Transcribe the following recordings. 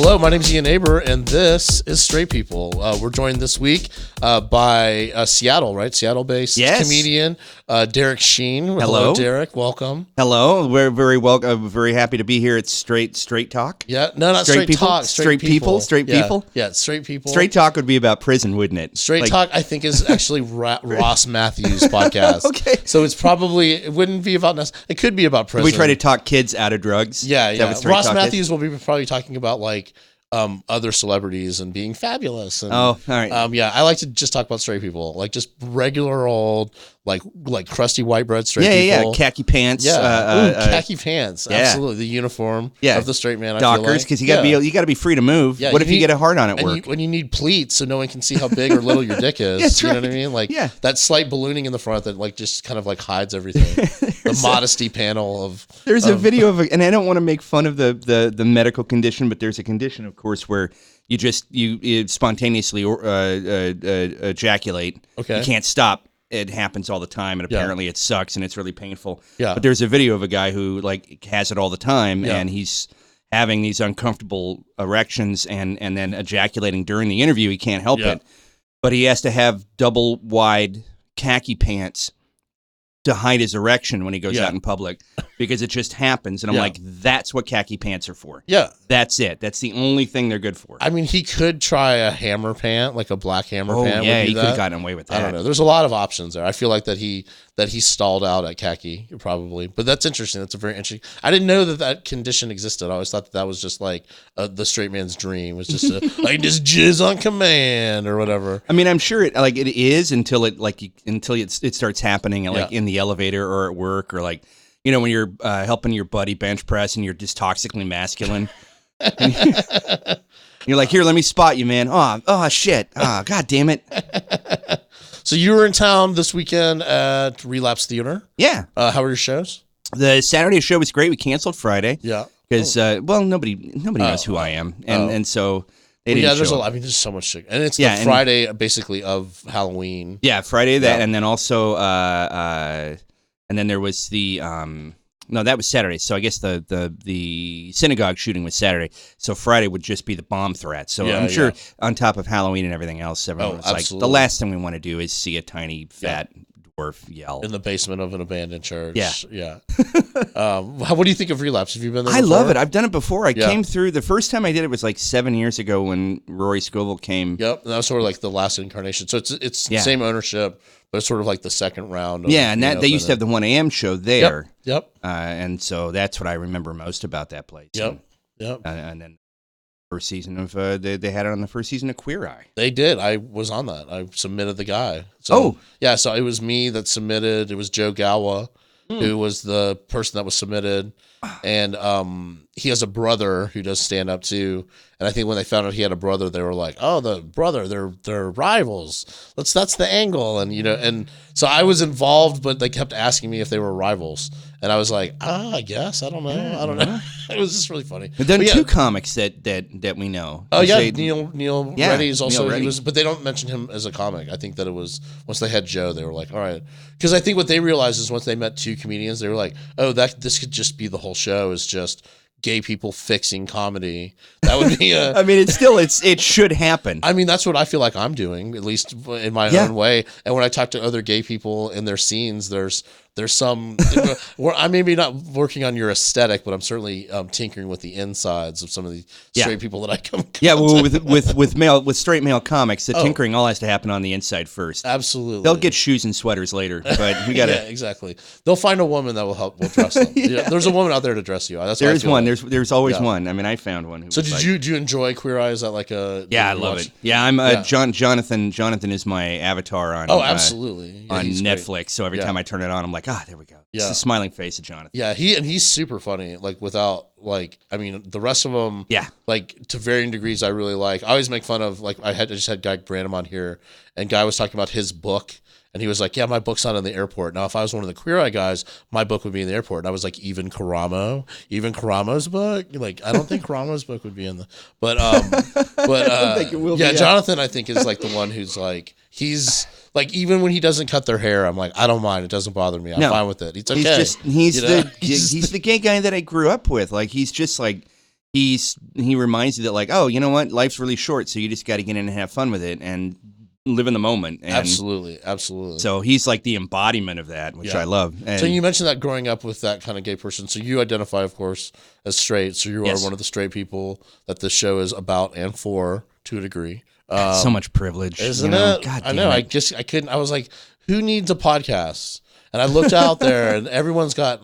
Hello, my name is Ian Aber, and this is Straight People. We're joined this week by Seattle, right? Seattle-based comedian Derek Sheen. Hello, Derek. Welcome. Hello. We're very welcome. Very happy to be here. It's Straight Talk. Yeah, no, not Straight People? Talk. Straight People. Straight People. Yeah, Straight People. Straight Talk would be about prison, wouldn't it? Straight Talk, I think, is actually Ross Matthews' podcast. Okay. So it wouldn't be about it could be about prison. We try to talk kids out of drugs. Yeah. Ross Matthews will be probably talking about other celebrities and being fabulous. And, all right. I like to just talk about straight people, like just regular old, like crusty white bread straight people. Yeah, khaki pants. Khaki pants. Yeah. Absolutely, the uniform of the straight man. Dockers, because you got to be free to move. Yeah, what if you get a hard on at work? When you need pleats, so no one can see how big or little your dick is. That's you right. know what I mean? That slight ballooning in the front that just kind of hides everything. The modesty panel of. There's a video of, and I don't want to make fun of the medical condition, but there's a condition, of course, where you spontaneously ejaculate. Okay. You can't stop. It happens all the time, and apparently it sucks, and it's really painful. Yeah. But there's a video of a guy who has it all the time, and he's having these uncomfortable erections and then ejaculating during the interview. He can't help it, but he has to have double wide khaki pants to hide his erection when he goes out in public, because it just happens. And I'm like, that's what khaki pants are for. Yeah. That's it. That's the only thing they're good for. I mean, he could try a hammer pant, like a black hammer pant. Yeah, he could have gotten away with that. I don't know. There's a lot of options there. I feel like that he stalled out at khaki, probably. But that's interesting. That's a very interesting. I didn't know that condition existed. I always thought that was just the straight man's dream. It was just just jizz on command or whatever. I mean, I'm sure it is until it starts happening in the elevator or at work, or when you're helping your buddy bench press and you're just toxically masculine. You're like, here, let me spot you, man. Oh shit. God damn it. So you were in town this weekend at Relapse Theater. Yeah. How were your shows? The Saturday show was great. We canceled Friday. Yeah. Because nobody knows who I am, and so. There's so much shit. And it's the Friday basically of Halloween. Yeah, Friday that, and then also, and then there was the, no, that was Saturday. So I guess the synagogue shooting was Saturday. So Friday would just be the bomb threat. So I'm sure on top of Halloween and everything else, everyone was like, the last thing we want to do is see a tiny fat dwarf yell in the basement of an abandoned church. Yeah. What do you think of Relapse? Have you been there? I love it. I've done it before. I came through. The first time I did it was 7 years ago when Rory Scovel came. Yep, and that was sort of the last incarnation. So it's same ownership, but it's sort of the second round. And they used to have the 1 a.m. show there. Yep. And so that's what I remember most about that place. Yep. And then first season of they had it on the first season of Queer Eye. They did. I was on that. I submitted the guy. So it was me that submitted. It was Joe Gawa who was the person that was submitted, and he has a brother who does stand up too. And I think when they found out he had a brother, they were like, "Oh, the brother, they're rivals. That's the angle." And and so I was involved, but they kept asking me if they were rivals, and I was like, I guess I don't know. It was just really funny. But then two comics that we know. Oh yeah, Neil Reddy is also Reddy. He was, but they don't mention him as a comic. I think that it was once they had Joe, they were like, all right, because I think what they realized is once they met two comedians, they were like, oh, this could just be the whole show is just gay people fixing comedy. That would be a. I mean, it should happen. I mean, that's what I feel like I'm doing, at least in my own way. And when I talk to other gay people in their scenes, there's some where I'm maybe not working on your aesthetic, but I'm certainly tinkering with the insides of some of the straight people that I come. Well, with straight male comics, the tinkering all has to happen on the inside first. Absolutely, they'll get shoes and sweaters later, but we got to. Yeah, exactly. They'll find a woman that will dress them. There's a woman out there to dress you. There's one. There's always one. I mean, I found one. So did you enjoy Queer Eye? Is that like a? Yeah, I love it. Yeah, I'm Jonathan. Jonathan is my avatar on. Absolutely. On Netflix. Great. So every time I turn it on, I'm like, there we go. It's the smiling face of Jonathan. Yeah, he's super funny. Without the rest of them. Yeah. To varying degrees, I really like. I always make fun of I just had Guy Branum on here, and Guy was talking about his book. And he was like, yeah, my book's not in the airport. Now, if I was one of the Queer Eye guys, my book would be in the airport. And I was like, even Karamo's book? I don't think Karamo's book would be in the... But I don't think it will be. Jonathan, I think, is the one who's he's... even when he doesn't cut their hair, I'm like, I don't mind. It doesn't bother me. I'm fine with it. It's okay. He's the gay guy that I grew up with. He's just he reminds you that like, oh, you know what, life's really short, so you just got to get in and have fun with it and live in the moment. And Absolutely. so he's like the embodiment of that, which I love. And so you mentioned that growing up with that kind of gay person. So you identify, of course, as straight. So you are one of the straight people that this show is about and for, to a degree. So much privilege, isn't it? God damn I know. it. I couldn't. I was like, who needs a podcast? And I looked out there, and everyone's got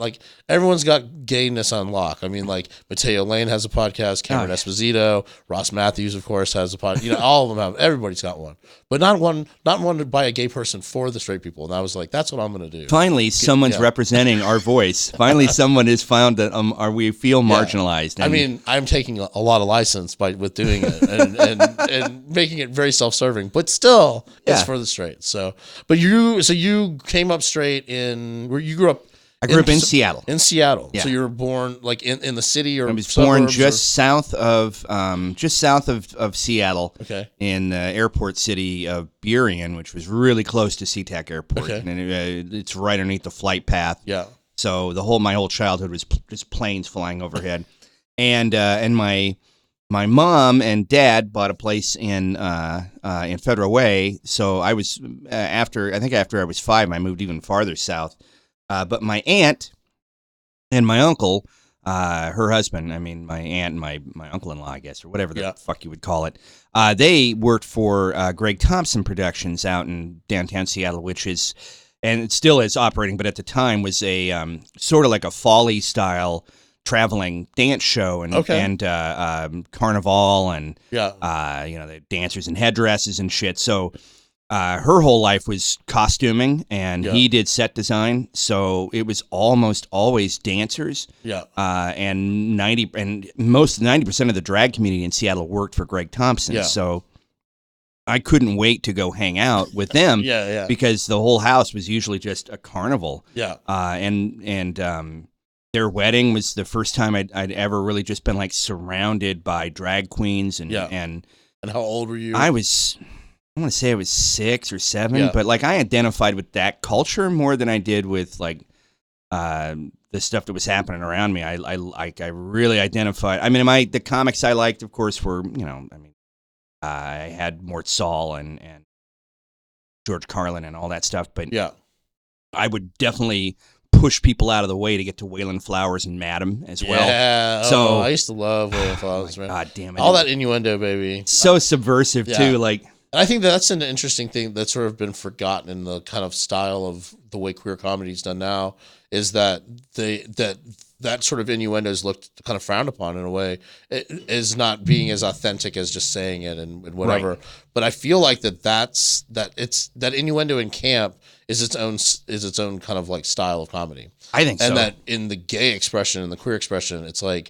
gayness on lock. I mean, like Mateo Lane has a podcast, Cameron Esposito, Ross Matthews, of course, has a podcast. You know, all of them have. Everybody's got one, but not one by a gay person for the straight people. And I was like, that's what I'm going to do. Finally, someone's representing our voice. Finally, someone has found that we feel marginalized. And I mean, I'm taking a lot of license with doing it and making it very self-serving, but still, it's for the straight. So you came up straight where you grew up. I grew up in Seattle. In Seattle. Yeah. So you were born like in the city, or I was born just south of Seattle. Okay. In the airport city of Burien, which was really close to SeaTac Airport. Okay. And it's right underneath the flight path. Yeah. So my whole childhood was just planes flying overhead, and my mom and dad bought a place in Federal Way. So I was after I was 5, I moved even farther south. But my aunt and my uncle, her husband, I mean my aunt and my uncle-in-law, I guess, or whatever the fuck you would call it, they worked for Greg Thompson Productions out in downtown Seattle, which is, and it still is operating, but at the time was a sort of like a Folly style traveling dance show and carnival and the dancers in headdresses and shit. So her whole life was costuming, and he did set design. So it was almost always dancers. Yeah. And 90% of the drag community in Seattle worked for Greg Thompson. Yeah. So I couldn't wait to go hang out with them. Because the whole house was usually just a carnival. Yeah. And their wedding was the first time I'd ever really just been like surrounded by drag queens and how old were you? I want to say I was 6 or 7, but like I identified with that culture more than I did with like the stuff that was happening around me. I really identified. I mean, the comics I liked, of course, were I had Mort Saul and George Carlin and all that stuff, but I would definitely push people out of the way to get to Waylon Flowers and Madam as well. Yeah. So I used to love Waylon Flowers. Oh God damn it! All that innuendo, baby. So subversive too. Like, and I think that's an interesting thing that's sort of been forgotten in the kind of style of the way queer comedy is done now. Is that that sort of innuendo is looked kind of frowned upon in a way. It is not being as authentic as just saying it and whatever. Right. But I feel like that innuendo in camp is its own kind of like style of comedy. I think so. And that in the gay expression and the queer expression, it's like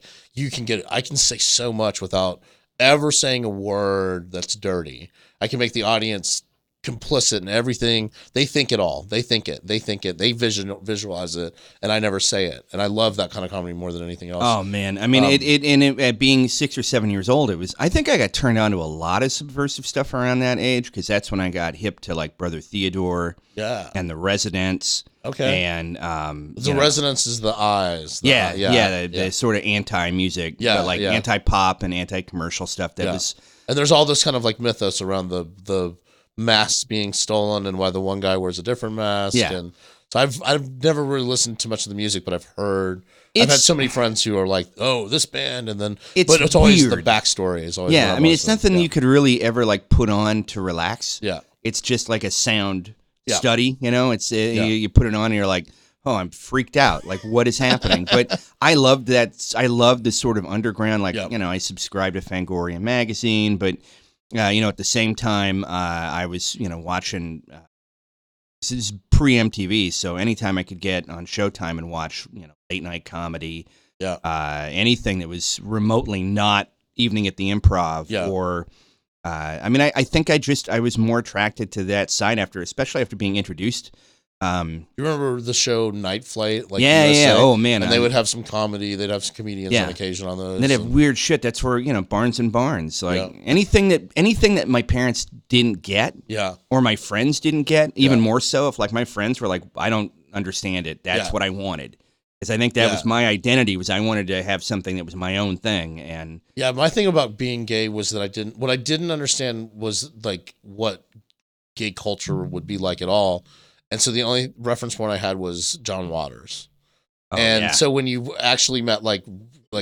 I can say so much without ever saying a word that's dirty. I can make the audience complicit in everything. They think it all. They think it. They visualize it, and I never say it. And I love that kind of comedy more than anything else. Oh man, I mean, at being 6 or 7 years old, I think I got turned on to a lot of subversive stuff around that age because that's when I got hip to like Brother Theodore, and The Residents. Okay. And the Residents is the eyes. The sort of anti-music, but like anti-pop and anti-commercial stuff that was. And there's all this kind of like mythos around the masks being stolen and why the one guy wears a different mask. Yeah. And so I've never really listened to much of the music, but I've had so many friends who are like, oh, this band, and then but it's always weird. The backstory is always I mean, it's nothing you could really ever like put on to relax. Yeah. It's just like a sound study, it's you put it on and you're like, oh, I'm freaked out. Like, what is happening? But I loved that. I loved this sort of underground, like, I subscribed to Fangoria magazine, but at the same time, I was, watching, this is pre-MTV, so anytime I could get on Showtime and watch, late night comedy, anything that was remotely not Evening at the Improv or, I think I was more attracted to that side especially after being introduced. You remember the show Night Flight? Like USA? Oh man! And they would have some comedy. They'd have some comedians on occasion on those. And they'd have weird shit. That's where Barnes and Barnes, like anything that my parents didn't get, or my friends didn't get, even more so. If like my friends were like, I don't understand it. That's what I wanted. Because I think that was my identity, was I wanted to have something that was my own thing. And yeah, my thing about being gay was that what I didn't understand was like what gay culture would be like at all. And so the only reference point I had was John Waters. So when you actually met like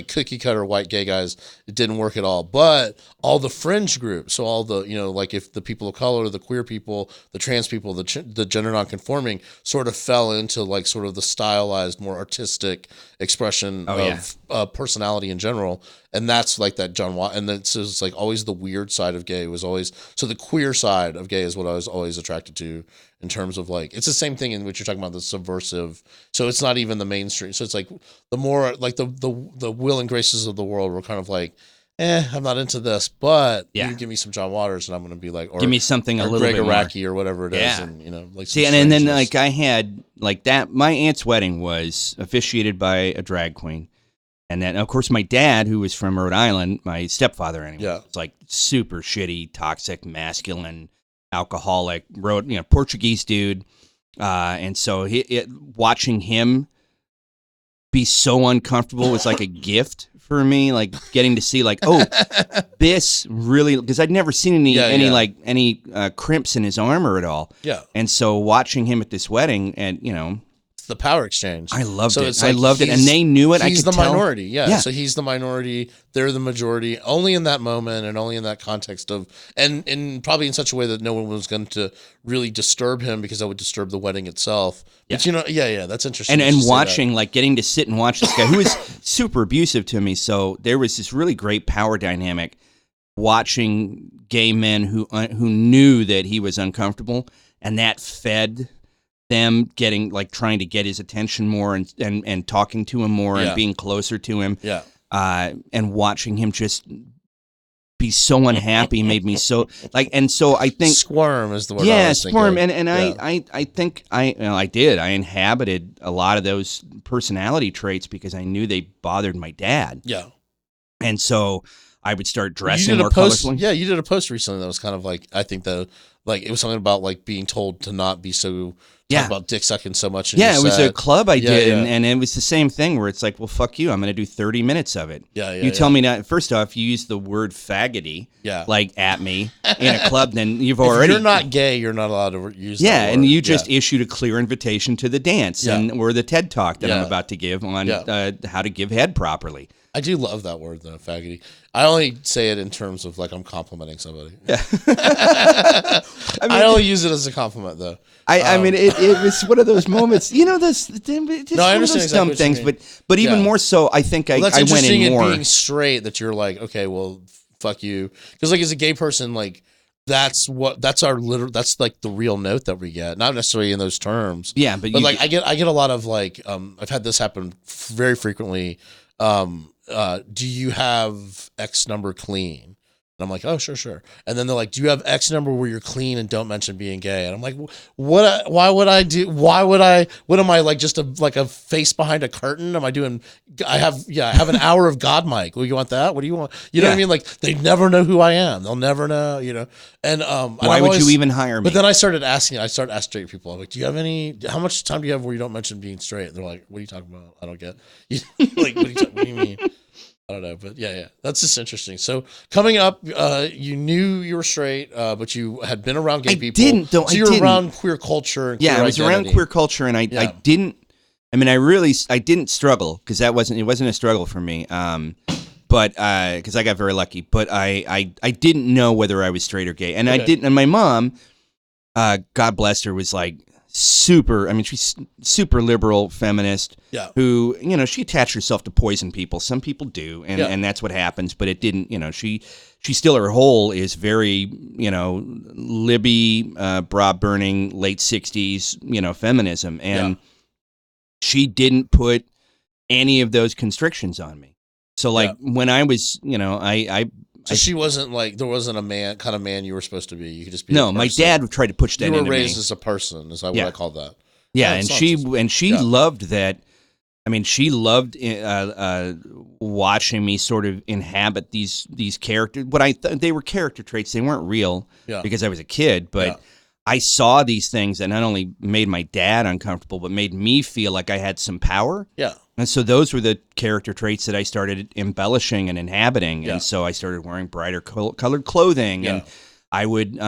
cookie cutter white gay guys, it didn't work at all. But all the fringe groups, so all the, like if the people of color, the queer people, the trans people, the gender nonconforming sort of fell into like sort of the stylized, more artistic expression of personality in general. And that's like that John Watt. And then so it's like always the weird side of gay was always, so the queer side of gay is what I was always attracted to in terms of like, it's the same thing in which you're talking about, the subversive. So it's not even the mainstream. So it's like the more like the Will and Graces of the world were kind of like, I'm not into this, but you give me some John Waters and I'm going to be like, or give me something a little Greg bit Araki or whatever it is. And, like, see, and then like I had like that, my aunt's wedding was officiated by a drag queen. And then, of course, my dad, who was from Rhode Island, my stepfather anyway, was like super shitty, toxic, masculine, alcoholic, Portuguese dude. And so watching him be so uncomfortable was like a gift for me, like getting to see like, oh, this really, because I'd never seen any crimps in his armor at all. Yeah. And so watching him at this wedding and, the power exchange. I loved it. Like I loved it. And they knew it. He's I could the minority. Yeah. So he's the minority. They're the majority only in that moment and only in that context of, and probably in such a way that no one was going to really disturb him because that would disturb the wedding itself. But that's interesting. And watching, like getting to sit and watch this guy who was super abusive to me. So there was this really great power dynamic watching gay men who knew that he was uncomfortable, and that fed them getting like trying to get his attention more and talking to him more and being closer to him. Yeah. And watching him just be so unhappy made me so like, and so I think squirm is the word. Yeah, squirm. And I think I inhabited a lot of those personality traits because I knew they bothered my dad. Yeah. And so I would start dressing more colorfully. Yeah, you did a post recently that was kind of like, I think it was something about like being told to not be so talk about dick sucking so much. Yeah, it was a club I did, and it was the same thing where it's like, well, fuck you, I'm going to do 30 minutes of it. You tell me not. First off, you use the word faggoty, like at me in a club, then you've already. If you're not gay, you're not allowed to use. Yeah, that word. And you just issued a clear invitation to the dance or the TED talk that I'm about to give on how to give head properly. I do love that word though, faggoty. I only say it in terms of like I'm complimenting somebody. Yeah. I only use it as a compliment though. I mean, it was one of those moments, those just one of those dumb things, but even more so, I think I went in more. That's interesting in being straight that you're like, okay, well, fuck you. Because like as a gay person, like that's like the real note that we get, not necessarily in those terms. Yeah, but like I get a lot of like, I've had this happen very frequently. Do you have X number clean? And I'm like, oh, sure. And then they're like, do you have X number where you're clean and don't mention being gay? And I'm like, why would am I like just a face behind a curtain? Am I doing, I have an hour of God mic. Well, you want that? What do you want? You know what I mean? Like they never know who I am. They'll never know, and, why would you even hire me? But then I started asking straight people. I'm like, how much time do you have where you don't mention being straight? And they're like, what are you talking about? I don't get like, what do you mean? I don't know, but yeah, that's just interesting. So coming up, you knew you were straight, but you had been around gay people. So you were around queer culture. And I was around queer culture, and I didn't. I mean, I didn't struggle because it wasn't a struggle for me. But because I got very lucky, but I didn't know whether I was straight or gay, and I didn't. And my mom, God bless her, was like super. I mean, she's super liberal feminist. Yeah. Who she attached herself to poison people. Some people do, and that's what happens. But it didn't. She still her whole is very Libby, bra burning late 60s feminism, and she didn't put any of those constrictions on me. So like when I was So she wasn't like, there wasn't a kind of man you were supposed to be. You could just be. No, my dad tried to push that into me. You were raised as a person, is what I call that. Yeah, and she loved that. I mean, she loved watching me sort of inhabit these characters. They were character traits. They weren't real because I was a kid, but I saw these things that not only made my dad uncomfortable, but made me feel like I had some power. Yeah. And so those were the character traits that I started embellishing and inhabiting. Yeah. And so I started wearing brighter colored clothing, and I would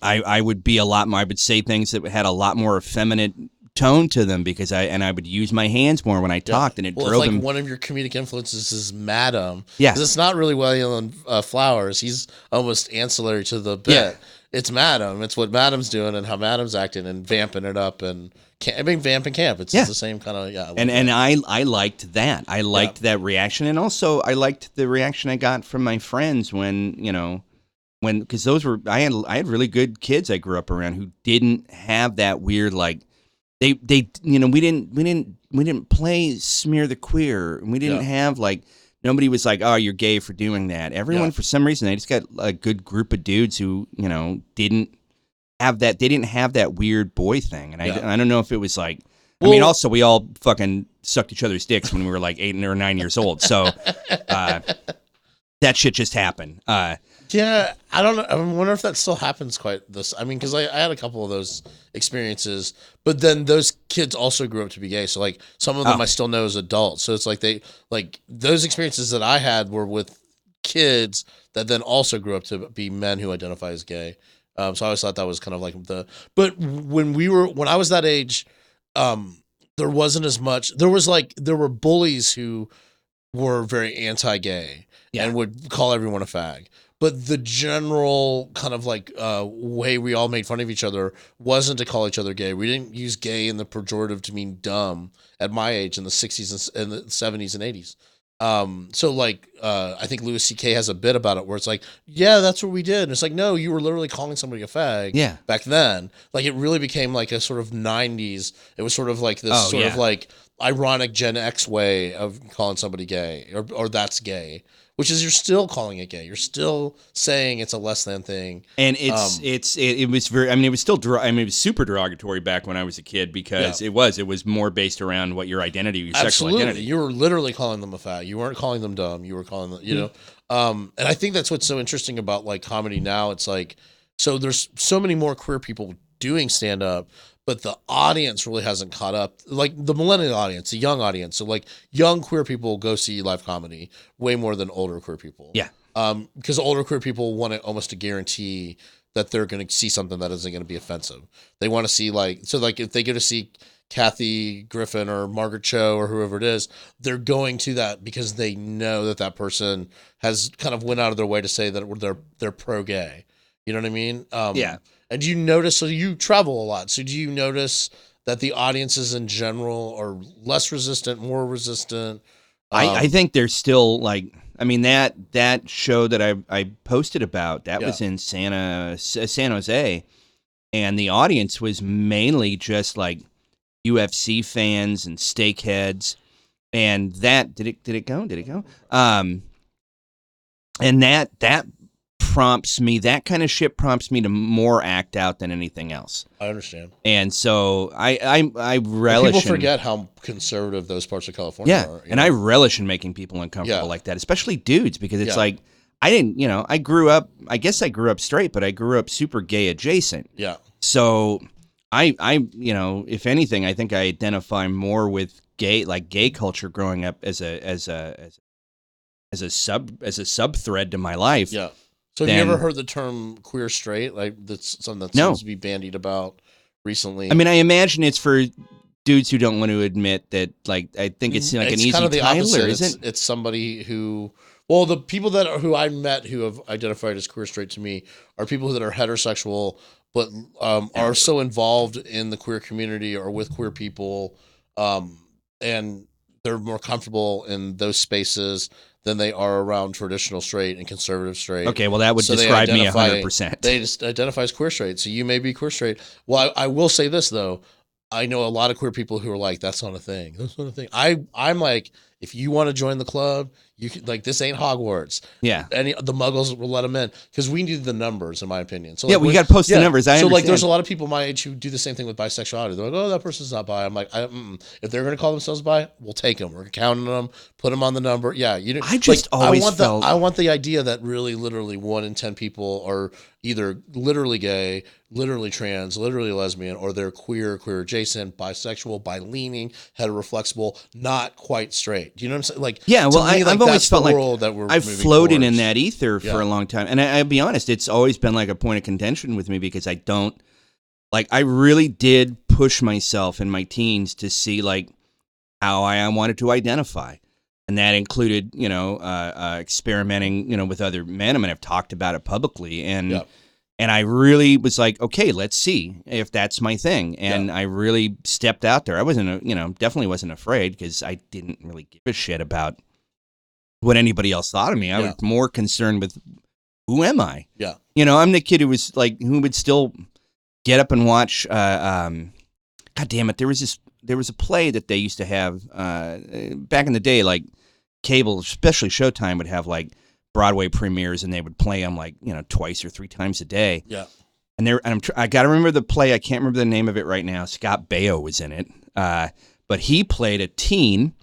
I would be a lot more, I would say things that had a lot more effeminate tone to them because I would use my hands more when I talked, and it drove like him. One of your comedic influences is Madam. Yeah. 'Cause it's not really William Flowers. He's almost ancillary to the bit. Yeah. It's Madam. It's what Madam's doing and how Madam's acting and vamping it up and vamping camp. It's the same kind of And I liked that. I liked that reaction, and also I liked the reaction I got from my friends when because those were I had really good kids I grew up around who didn't have that weird like they we didn't play smear the queer, and we didn't have like nobody was like, oh, you're gay for doing that. Everyone for some reason they just got a good group of dudes who didn't have that. They didn't have that weird boy thing, and I don't know if it was like. I mean, also we all fucking sucked each other's dicks when we were like 8 or 9 years old, so that shit just happened. Yeah, I don't know. I wonder if that still happens quite this. I mean, because I had a couple of those experiences, but then those kids also grew up to be gay. So like some of them I still know as adults. So it's like those experiences that I had were with kids that then also grew up to be men who identify as gay. So I always thought that was kind of like but when I was that age, there wasn't as much. There were bullies who were very anti-gay and would call everyone a fag. But the general kind of like way we all made fun of each other wasn't to call each other gay. We didn't use gay in the pejorative to mean dumb at my age in the 60s and the 70s and 80s. So like I think Louis C.K. has a bit about it where it's like, yeah, that's what we did. And it's like, no, you were literally calling somebody a fag back then. Like it really became like a sort of 90s. It was sort of like this of like ironic Gen X way of calling somebody gay or that's gay. Which is you're still calling it gay. You're still saying it's a less than thing. And it was very. I mean, it was still. It was super derogatory back when I was a kid because it was more based around what your identity, your sexual identity. You were literally calling them a fag. You weren't calling them dumb. You were calling them, know. And I think that's what's so interesting about like comedy now. It's like so there's so many more queer people doing stand up. But the audience really hasn't caught up. Like the millennial audience, the young audience. So like young queer people go see live comedy way more than older queer people. Yeah. Because older queer people want it almost to guarantee that they're going to see something that isn't going to be offensive. They want to see if they go to see Kathy Griffin or Margaret Cho or whoever it is, they're going to that because they know that person has kind of went out of their way to say that they're pro-gay. You know what I mean? Yeah. And do you notice, so you travel a lot, so do you notice that the audiences in general are less resistant, more resistant? I think they're still like, I mean, that show that I posted about, that was in San Jose, and the audience was mainly just like UFC fans and steakheads, and that, did it go? And that prompts me, that kind of shit prompts me to more act out than anything else. I understand. And so I relish. People forget how conservative those parts of California are. And I relish in making people uncomfortable like that, especially dudes, because it's like, I didn't, I grew up straight, but I grew up super gay adjacent. Yeah. So I if anything, I think I identify more with gay culture growing up as a sub thread to my life. Yeah. So have you ever heard the term queer straight? Like that's something that seems to be bandied about recently. I mean, I imagine it's for dudes who don't want to admit that. Like, I think it's like an easy kind of the title, opposite. or isn't? It's somebody who, well, the people who I met who have identified as queer straight to me are people that are heterosexual, but are so involved in the queer community or with queer people, and they're more comfortable in those spaces than they are around traditional straight and conservative straight. Okay, well, that would describe me 100%. They just identify as queer straight, so you may be queer straight. Well, I will say this, though. I know a lot of queer people who are like, that's not a thing. That's not a thing. I'm like, if you want to join the club, you can, like, this ain't Hogwarts. Yeah. The Muggles will let them in because we need the numbers, in my opinion. So yeah, like, we got to post the numbers. I so understand. like, there's a lot of people my age who do the same thing with bisexuality. They're like, oh, that person's not bi. I'm like, if they're going to call themselves bi, we'll take them. We're counting them, put them on the number. Yeah, you know, I just always felt I want the idea that really, literally, 1 in 10 people are either literally gay, literally trans, literally lesbian, or they're queer adjacent, bisexual, bi-leaning, heteroflexible, not quite straight. Do you know what I'm saying? Like, yeah, well, I've always felt like I've floated towards. in that ether for a long time. And I'll be honest, it's always been like a point of contention with me because I don't, like, I really did push myself in my teens to see, like, how I wanted to identify. And that included, you know, experimenting, you know, with other men. I mean, I've talked about it publicly. And and I really was like, okay, let's see if that's my thing. And I really stepped out there. I wasn't, you know, definitely wasn't afraid because I didn't really give a shit about what anybody else thought of me. I was more concerned with, who am I? Yeah. You know, I'm the kid who was like, who would still get up and watch, God damn it, there was a play that they used to have back in the day, like cable, especially Showtime, would have like Broadway premieres, and they would play them like, you know, twice or 3 times a day. Yeah. And I got to remember the play. I can't remember the name of it right now. Scott Baio was in it, but he played a teen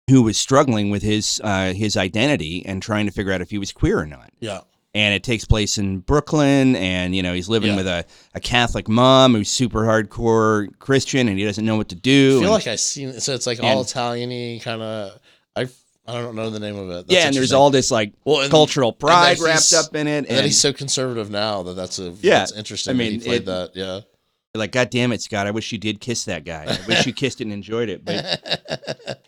who was struggling with his identity and trying to figure out if he was queer or not. Yeah. And it takes place in Brooklyn, and, you know, he's living with a Catholic mom who's super hardcore Christian, and he doesn't know what to do. I feel like I've seen it. So it's like all Italian-y kind of, I don't know the name of it. That's and there's all this like cultural pride wrapped up in it. And then he's so conservative now that's interesting. I mean, he played that. Yeah. Like, God damn it, Scott, I wish you did kiss that guy. I wish you kissed it and enjoyed it. But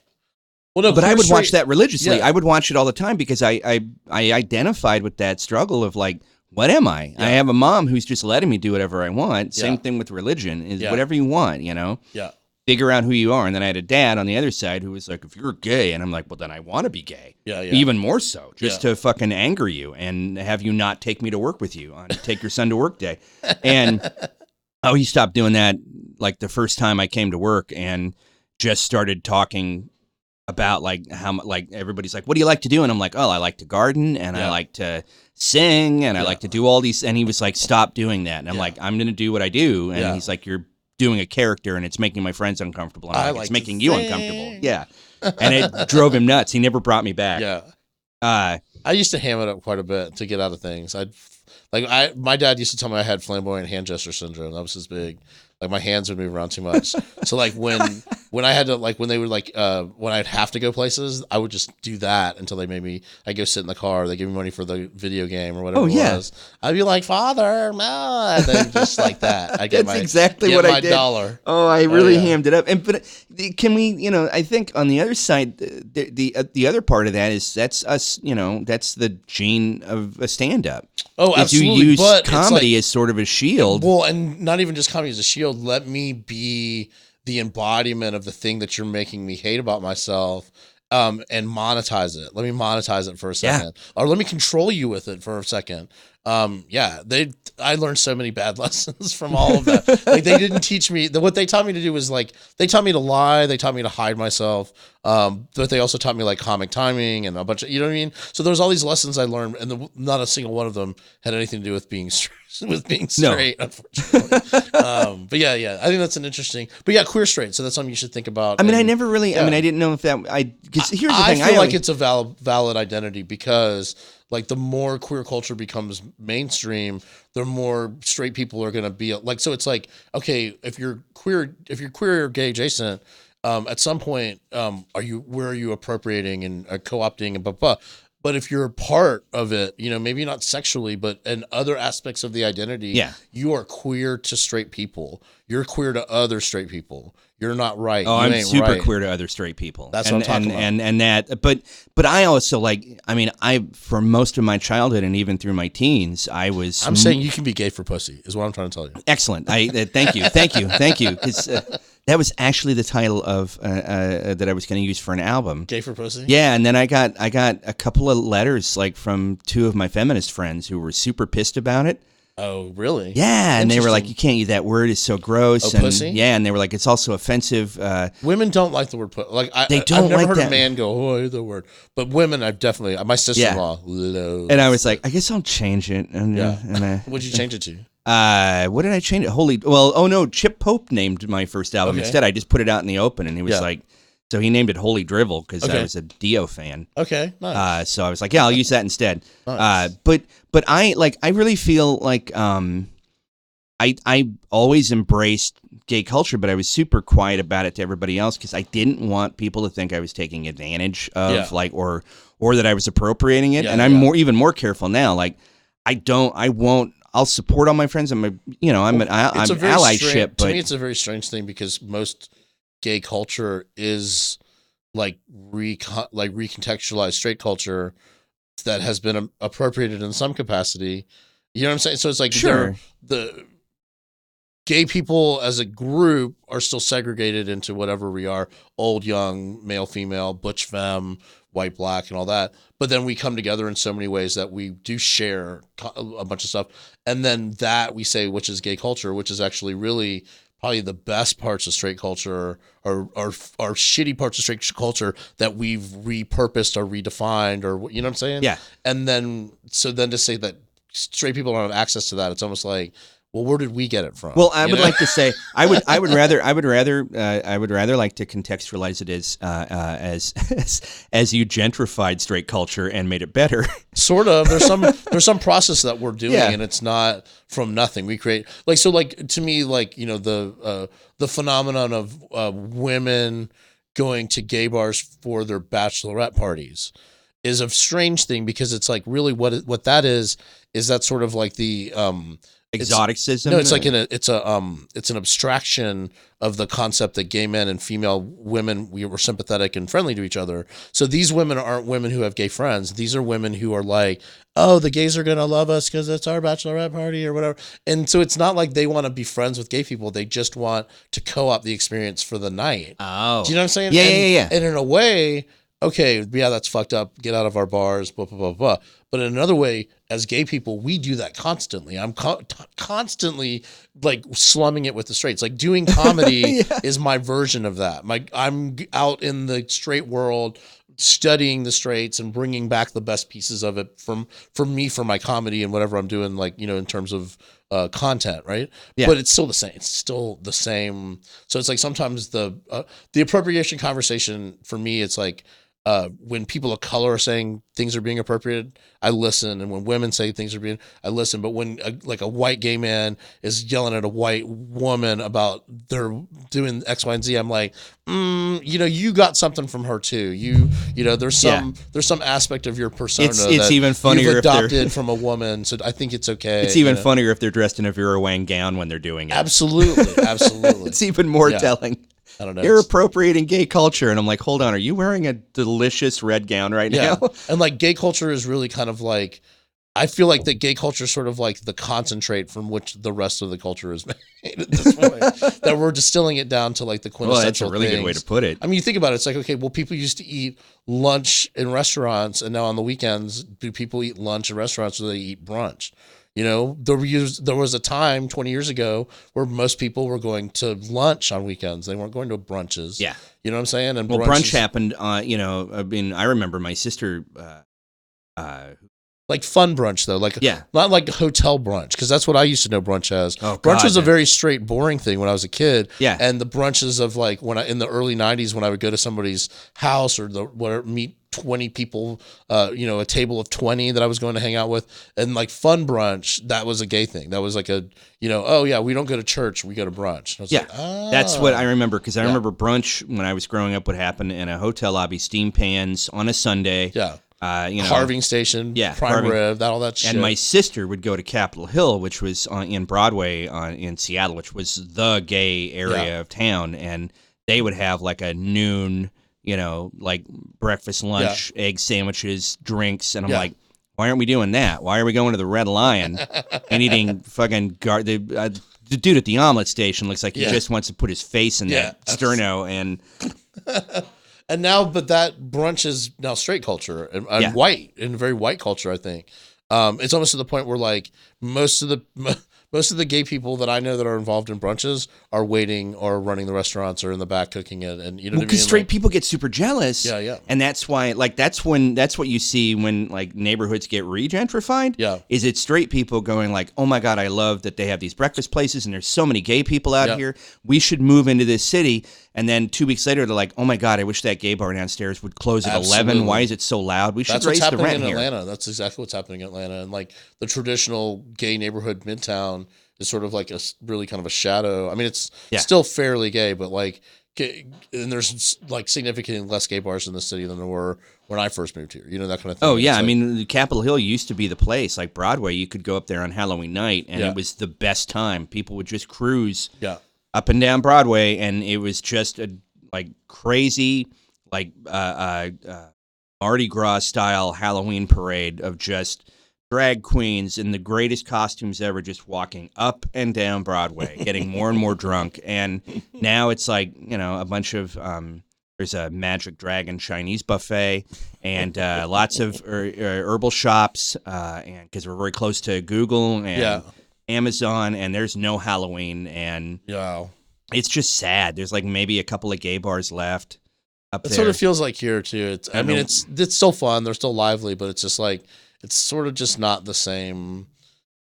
well, no, but I would watch that religiously. Yeah. I would watch it all the time because I identified with that struggle of like, what am I? Yeah. I have a mom who's just letting me do whatever I want. Same thing with religion is whatever you want, you know? Yeah. Figure out who you are. And then I had a dad on the other side who was like, if you're gay, and I'm like, well, then I want to be gay. Yeah, yeah. Even more so, just to fucking anger you and have you not take me to work with you on take your son to work day. And he stopped doing that like the first time I came to work and just started talking about like how, like, everybody's like, what do you like to do? And I'm like, oh, I like to garden and I like to sing and I like to do all these. And he was like, stop doing that. And I'm like, I'm going to do what I do. And he's like, you're doing a character and it's making my friends uncomfortable. And I'm like, it's making you uncomfortable. Yeah. And it drove him nuts. He never brought me back. Yeah. I used to ham it up quite a bit to get out of things. My dad used to tell me I had flamboyant hand gesture syndrome. That was his big, like, my hands would move around too much. So like when I had to, like, when they would like, when I'd have to go places, I would just do that until they made me, I go sit in the car, they give me money for the video game or whatever it was. I'd be like, Father, no, and then just like that. I get That's exactly what I did. $1. Oh, I really hammed it up. And but can we, you know, I think on the other side, the other part of that is that's us, you know, that's the gene of a stand-up. Oh, absolutely. You use comedy as sort of a shield. Well, and not even just comedy as a shield. Let me be the embodiment of the thing that you're making me hate about myself, and monetize it. Let me monetize it for a second, or let me control you with it for a second. I learned so many bad lessons from all of that. Like, they didn't teach me what they taught me to do was like, they taught me to lie. They taught me to hide myself. But they also taught me like comic timing and a bunch of, you know what I mean? So there's all these lessons I learned, and not a single one of them had anything to do with being straight, unfortunately. But yeah, I think that's an interesting, but queer straight. So that's something you should think about. I mean, I never really, I mean, I didn't know if that, because here's the thing. I feel like it's a valid identity because, like, the more queer culture becomes mainstream, the more straight people are going to be like, so it's like, okay, if you're queer or gay adjacent, at some point, where are you appropriating and co-opting and blah, blah. But if you're a part of it, you know, maybe not sexually, but in other aspects of the identity, you are queer to straight people. You're queer to other straight people. You're not right. Oh, I'm super queer to other straight people. That's what I'm talking about. And that, but I also for most of my childhood and even through my teens, I'm saying you can be gay for pussy is what I'm trying to tell you. Excellent. Thank you. Because that was actually the title of that I was going to use for an album. Gay for pussy. Yeah, and then I got a couple of letters like from 2 of my feminist friends who were super pissed about it. Oh, really? Yeah, and they were like, Interesting. you can't use that word; it's so gross. Oh, And pussy? yeah, and they were like, it's also offensive. Women don't like the word Like They I've don't never like heard that. a man go, "Oh, I hate the word," but women, I've definitely. My sister-in-law And I loves was like, it. I guess I'll change it. And, Yeah. and What'd you change it to? what did I change it? Oh no, Chip Pope named my first album Okay. instead. I just put it out in the open, and he was Yeah. like, so he named it Holy Drivel because I Okay. was a Dio fan. Okay. Nice. So I was like, yeah, I'll use that instead. Nice. But I really feel like I always embraced gay culture, but I was super quiet about it to everybody else because I didn't want people to think I was taking advantage of Yeah. or that I was appropriating it. Yeah, And I'm yeah. even more careful now. Like I won't. I'll support all my friends. I'm I'm It's a very allyship, strange. To but me, it's a very strange thing because most gay culture is like recontextualized straight culture that has been appropriated in some capacity. You know what I'm saying? So it's like sure. the gay people as a group are still segregated into whatever we are: old, young, male, female, butch, femme, white, black, and all that. But then we come together in so many ways that we do share a bunch of stuff. And then that we say, which is gay culture, which is actually really probably the best parts of straight culture or shitty parts of straight culture that we've repurposed or redefined, or you know what I'm saying? Yeah. And then, so then to say that straight people don't have access to that, it's almost like, well, where did we get it from? Well, I You would know? like to say I would rather like to contextualize it as you gentrified straight culture and made it better. Sort of. There's some process that we're doing, Yeah. and it's not from nothing. We create like to me, like, you know, the phenomenon of women going to gay bars for their bachelorette parties is a strange thing, because it's like really what that is that sort of like the Exoticism. it's like it's an abstraction of the concept that gay men and female women, we were sympathetic and friendly to each other. So these women aren't women who have gay friends. These are women who are like, oh, the gays are gonna love us because it's our bachelorette party or whatever. And so it's not like they want to be friends with gay people. They just want to co-op the experience for the night. Oh. Do you know what I'm saying? Yeah, and, yeah. And in a way, okay, yeah, that's fucked up. Get out of our bars, blah, blah, blah, blah. But in another way, as gay people, we do that constantly. I'm constantly like slumming it with the straights. Like doing comedy is my version of that. I'm out in the straight world studying the straights and bringing back the best pieces of it from me for my comedy and whatever I'm doing, like, you know, in terms of content, right? Yeah. But it's still the same. It's still the same. So it's like sometimes the appropriation conversation for me, it's like, when people of color are saying things are being appropriated, I listen. And when women say things are being, I listen. But when like a white gay man is yelling at a white woman about they're doing X, Y, and Z, I'm like, you know, you got something from her too. You know, there's some aspect of your persona It's that even funnier you've if they're- adopted from a woman. So I think it's okay. It's even you know? funnier if they're dressed in a Vera Wang gown when they're doing it. Absolutely, absolutely. It's even more Yeah. telling. I don't know. You're appropriating gay culture, and I'm like, hold on, are you wearing a delicious red gown right Yeah. now? And like gay culture is really kind of like, I feel like that gay culture is sort of like the concentrate from which the rest of the culture is made at this point. That we're distilling it down to like the Well, quintessential that's a really good way to put it. I mean, you think about it, it's like, okay, well, people used to eat lunch in restaurants, and now on the weekends, do people eat lunch in restaurants, or do they eat brunch? You know, there was a time 20 years ago where most people were going to lunch on weekends. They weren't going to brunches. Yeah. You know what I'm saying? And Well, brunch happened, you know, I mean, I remember my sister, like fun brunch though, like Yeah. not like hotel brunch, because that's what I used to know brunch as. Oh, Brunch God, was a man. very straight, boring thing when I was a kid. Yeah. And the brunches of like when I in the early '90s when I would go to somebody's house or meet 20 people, you know, a table of 20 that I was going to hang out with, and like fun brunch, that was a gay thing. That was like a, you know, oh yeah, we don't go to church, we go to brunch. I was like, That's what I remember, because I Yeah. remember brunch when I was growing up would happen in a hotel lobby, steam pans on a Sunday. Yeah. You know, Carving station, Yeah, prime carving. rib, all that shit. and my sister would go to Capitol Hill, which was in Broadway in Seattle, which was the gay area Yeah. of town, and they would have like a noon, you know, like breakfast, lunch, egg sandwiches, drinks, and I'm Yeah. like, why aren't we doing that? Why are we going to the Red Lion and eating fucking the dude at the omelet station looks like he Yeah. just wants to put his face in Yeah. that sterno, and And now, but that brunch is now straight culture and Yeah. white, and very white culture, I think. It's almost to the point where like most of the gay people that I know that are involved in brunches are waiting or running the restaurants or in the back cooking it, and you know what I mean. Because straight like, people get super jealous. Yeah. And that's why, like, that's what you see when like neighborhoods get regentrified. Yeah. Is it straight people going like, oh my god, I love that they have these breakfast places and there's so many gay people out here. We should move into this city. And then 2 weeks later, they're like, oh my god, I wish that gay bar downstairs would close at 11. Why is it so loud? We should raise the rent in here. Atlanta. That's exactly what's happening in Atlanta, and like the traditional gay neighborhood Midtown is sort of like a really kind of a shadow. I mean, it's still fairly gay, but like, and there's like significantly less gay bars in the city than there were when I first moved here. You know, that kind of thing. Oh yeah, like, I mean, Capitol Hill used to be the place. Like Broadway, you could go up there on Halloween night, and it was the best time. People would just cruise up and down Broadway, and it was just a like crazy, like Mardi Gras style Halloween parade of just drag queens in the greatest costumes ever, just walking up and down Broadway, getting more and more drunk. And now it's like, you know, a bunch of there's a Magic Dragon Chinese buffet and lots of herbal shops, and because we're very close to Google and Amazon, and there's no Halloween, and it's just sad. There's like maybe a couple of gay bars left up there. That's what it feels like here too. I mean, it's still fun. They're still lively, but it's just like, it's sort of just not the same.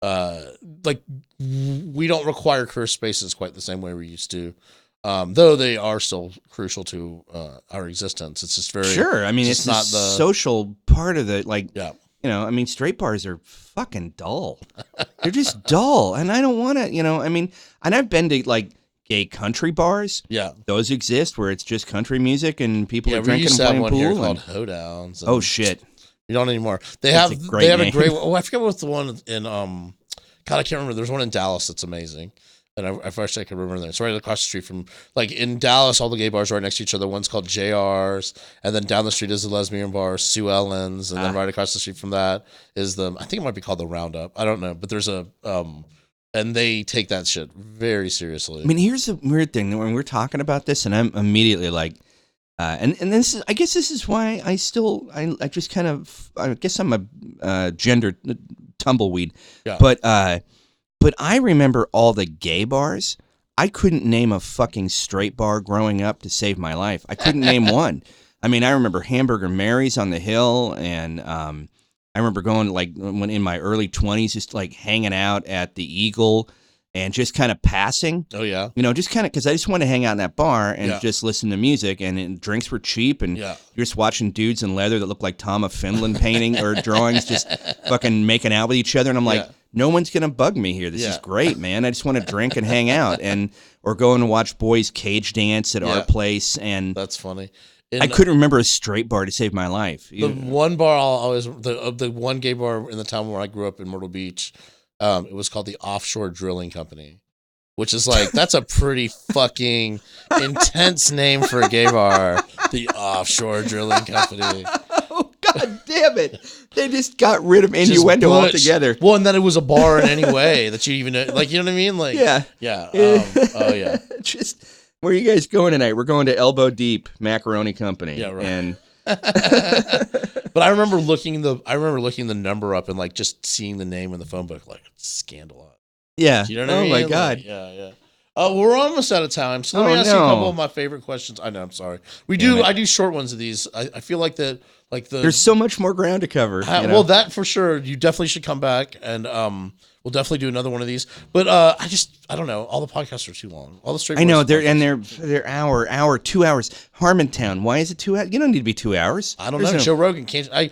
Like we don't require queer spaces quite the same way we used to. Though they are still crucial to our existence. It's just very sure. I mean, it's not the social part of the like. Yeah. You know, I mean, straight bars are fucking dull. They're just dull, and I don't want to. You know, I mean, and I've been to like gay country bars. Yeah, those exist where it's just country music and people are drinking and playing pool. We used to have one here called Hoedowns. Oh shit. We don't anymore. They have a great. Oh, I forget what's the one in. God, I can't remember. There's one in Dallas that's amazing, and I wish I could remember that. It's right across the street from, like in Dallas, all the gay bars are right next to each other. One's called JR's, and then down the street is the lesbian bar, Sue Ellen's, and then right across the street from that is I think it might be called the Roundup. I don't know, but there's a and they take that shit very seriously. I mean, here's the weird thing when we're talking about this, and I'm immediately like. And this is, I guess this is why I just kind of, I guess I'm a gender tumbleweed, but I remember all the gay bars. I couldn't name a fucking straight bar growing up to save my life. I couldn't name one. I mean, I remember Hamburger Mary's on the Hill, and I remember going like when in my early 20s, just like hanging out at the Eagle. And just kind of passing. Oh, yeah. You know, just kind of, because I just want to hang out in that bar and just listen to music. And drinks were cheap. And you're just watching dudes in leather that look like Tom of Finland painting or drawings just fucking making out with each other. And I'm like, no one's going to bug me here. This is great, man. I just want to drink and hang out. Or go and watch boys cage dance at our place. And that's funny. I couldn't remember a straight bar to save my life. The one bar the one gay bar in the town where I grew up in Myrtle Beach, it was called the Offshore Drilling Company, which is like, that's a pretty fucking intense name for a gay bar. The Offshore Drilling Company. Oh, God damn it. They just got rid of innuendo altogether. Well, and then it was a bar in any way that you even, like, you know what I mean? Like, yeah. Oh, yeah. Just, where are you guys going tonight? We're going to Elbow Deep Macaroni Company. Yeah, right. And but I remember looking the number up and like just seeing the name in the phone book, like Scandalot. Yeah. You know what I mean? Oh my God. Like, yeah. Oh, we're almost out of time. So let me ask you a couple of my favorite questions. I know, I'm sorry. I do short ones of these. I feel like that, like there's so much more ground to cover. Well, that for sure. You definitely should come back, and we'll definitely do another one of these. But I don't know. All the podcasts are too long. All the straight. I know they're hour, 2 hours. Harmontown. Why is it 2 hours? You don't need to be 2 hours. I don't know. Joe Rogan can't. I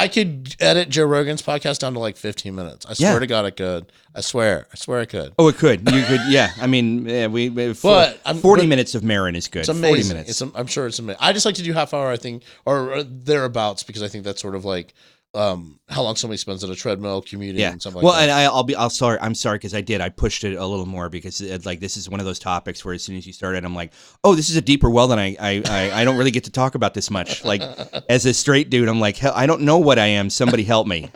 could edit Joe Rogan's podcast down to like 15 minutes. I swear to God, I could. I swear I could. Oh, it could. You could. Yeah. I mean, we 40 minutes of Marin is good. It's amazing. 40 minutes. I'm sure it's amazing. I just like to do half hour. I think, or thereabouts, because I think that's sort of like. How long somebody spends at a treadmill commuting and something like that. And I'm sorry because I pushed it a little more because this is one of those topics where as soon as you started, I'm like, oh, this is a deeper well than I don't really get to talk about this much. Like as a straight dude, I'm like, hell, I don't know what I am. Somebody help me.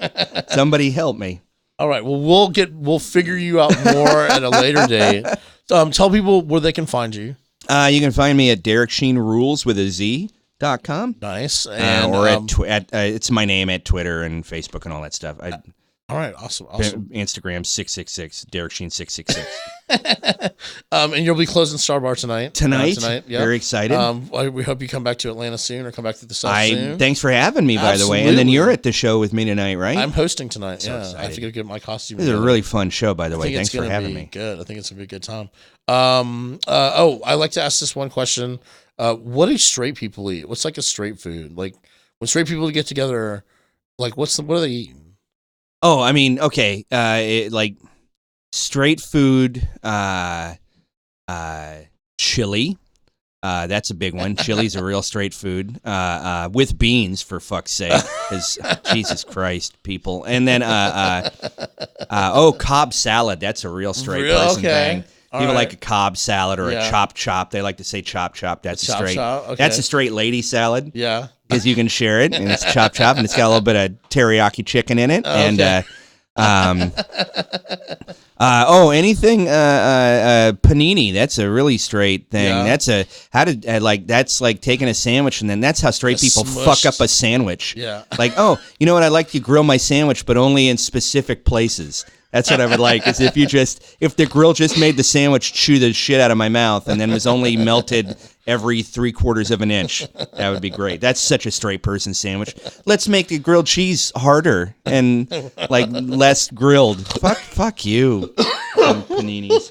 Somebody help me. All right. Well, we'll figure you out more at a later date. Tell people where they can find you. You can find me at Derek Sheen Rules with a Z.com. Nice. And it's my name at Twitter and Facebook and all that stuff. All right, awesome. Instagram 666 Derek Sheen 666. And you'll be closing Star Bar tonight. Tonight, yeah. Very excited. We hope you come back to Atlanta soon, or come back to the South soon. Thanks for having me, by the way. And then you're at the show with me tonight, right? I'm hosting tonight. So yeah, excited. I have to go get my costume. This is a really fun show, by the way. Thanks for having me. Good. I think it's gonna be a good time. I like to ask this one question. What do straight people eat? What's like a straight food? Like when straight people get together, like what are they eating? Oh, I mean, okay, like straight food, chili. That's a big one. Chili's a real straight food, with beans, for fuck's sake, because Jesus Christ, people. And then, Cobb salad. That's a real straight person thing. People like a Cobb salad or a chop. They like to say chop. That's a straight. Okay. That's a straight lady salad. Yeah, because you can share it, and it's chop, and it's got a little bit of teriyaki chicken in it, and anything panini. That's a really straight thing. Yeah. That's like taking a sandwich, and then that's how straight people fuck up a sandwich. Yeah, like, oh, you know what? I'd like to grill my sandwich, but only in specific places. That's what I would like, is if the grill just made the sandwich chew the shit out of my mouth and then was only melted every 3/4 of an inch. That would be great. That's such a straight person sandwich. Let's make the grilled cheese harder and like less grilled. Fuck you, paninis.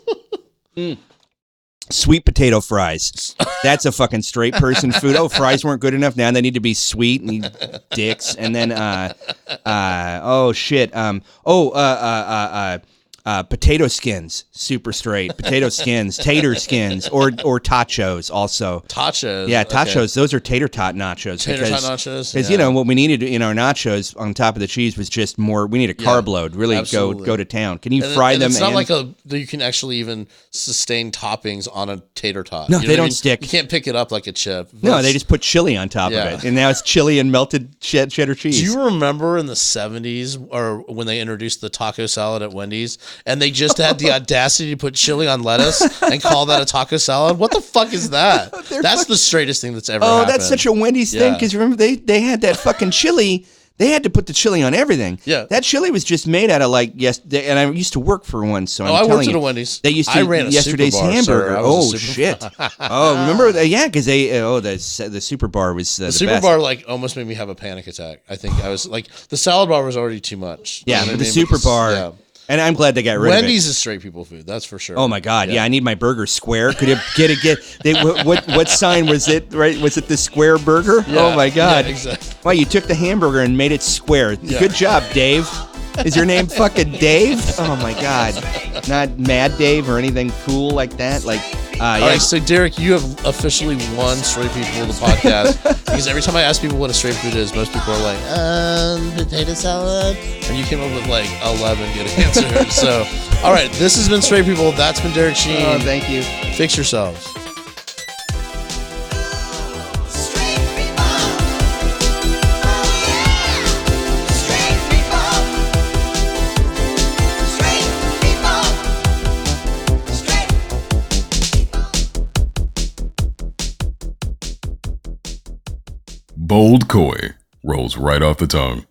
Sweet potato fries. That's a fucking straight person food. Oh, fries weren't good enough. Now they need to be sweet, and you dicks. And then, potato skins, super straight. Potato skins, tater skins, or tachos also. Tachos. Yeah, tachos. Okay. Those are tater tot nachos. Tater tot nachos. Because, you know, what we needed in our nachos on top of the cheese was just more, we need a carb load, really go to town. Can you fry them? It's not like you can actually even sustain toppings on a tater tot. No, they don't stick. You can't pick it up like a chip. No, they just put chili on top of it. And now it's chili and melted cheddar cheese. Do you remember in the 70s, or when they introduced the taco salad at Wendy's, and they just had the audacity to put chili on lettuce and call that a taco salad? What the fuck is that? That's the straightest thing that's ever happened. That's such a Wendy's thing, because remember, they had that fucking chili. They had to put the chili on everything. Yeah. That chili was just made out of and I used to work for one, so I worked at a Wendy's. They used to ran yesterday's Super Bar, hamburger. Shit. Remember because the Super Bar was the Super best. Bar almost made me have a panic attack. I think I was like, the salad bar was already too much. Yeah, but the Super Bar. Yeah. And I'm glad they got rid of it. Wendy's is straight people food, that's for sure. Oh my God, yeah, I need my burger square. Could it what sign was it? Right, was it the square burger? Yeah, oh my God, yeah, exactly. Wow, you took the hamburger and made it square. Yeah. Good job, Dave. Is your name fucking Dave? Oh my God, not Mad Dave or anything cool like that. All right, so Derek, you have officially won Straight People the podcast, because every time I ask people what a straight food is, most people are like, potato salad, and you came up with like 11 good answers. So, all right, this has been Straight People. That's been Derek Sheen. Oh, thank you. Fix yourselves. Bold Koi rolls right off the tongue.